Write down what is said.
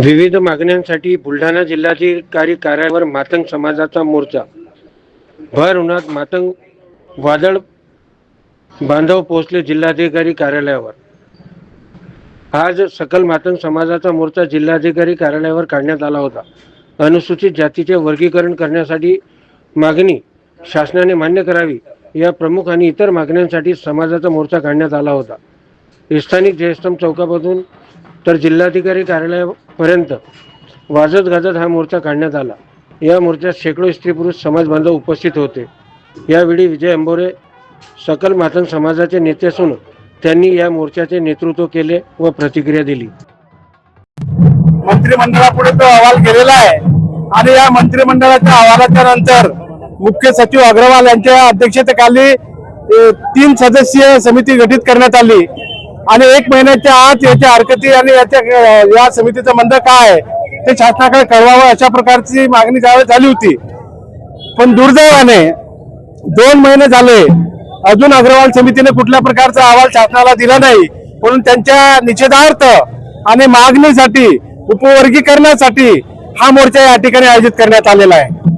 विविध मागण्यांसाठी बुलढाणा जिल्हाधिकारी कार्यालयावर मातंग समाजाचा मोर्चा। भर उन्हात मातंग वादळ बांधव पोहोचले जिल्हाधिकारी कार्यालयावर। आज सकल मातंग समाजाचा मोर्चा जिल्हाधिकारी कार्यालयावर काढण्यात आला होता। अनुसूचित जातीचे वर्गीकरण करण्यासाठी मागणी शासनाने मान्य करावी या प्रमुख आणि इतर मागण्यांसाठी समाजाचा मोर्चा काढण्यात आला होता। स्थानिक जयस्तंभ चौकापासून तर जिल्हाधिकारी कार्यालयापर्यंत वाजत गाजत हा मोर्चा काढण्यात आला। या मोर्चात शेकडो स्त्री पुरुष समाज बांधव उपस्थित होते। यावेळी विजय अंबोरे सकल मातंग समाजाचे नेते असून त्यांनी या मोर्चाचे नेतृत्व केले व प्रतिक्रिया दिली। मंत्रिमंडळापुढे तो अहवाल गेलेला आहे आणि या मंत्रिमंडळाच्या अहवालाच्या नंतर मुख्य सचिव अग्रवाल यांच्या अध्यक्षतेखाली 3 सदस्यीय समिती गठीत करण्यात आली आणि 1 महिन्याच्या आत याच्या हरकती आणि या समितीचं म्हणणं काय आहे ते शासनाकडे कळवावं अशा प्रकारची मागणी त्यावेळेस झाली होती। पण दुर्दैवाने 2 महिने झाले अजून अग्रवाल समितीने कुठल्या प्रकारचा अहवाल शासनाला दिला नाही, म्हणून त्यांच्या निषेधार्थ आणि मागणीसाठी उपवर्गीकरणासाठी हा मोर्चा या ठिकाणी आयोजित करण्यात आलेला आहे।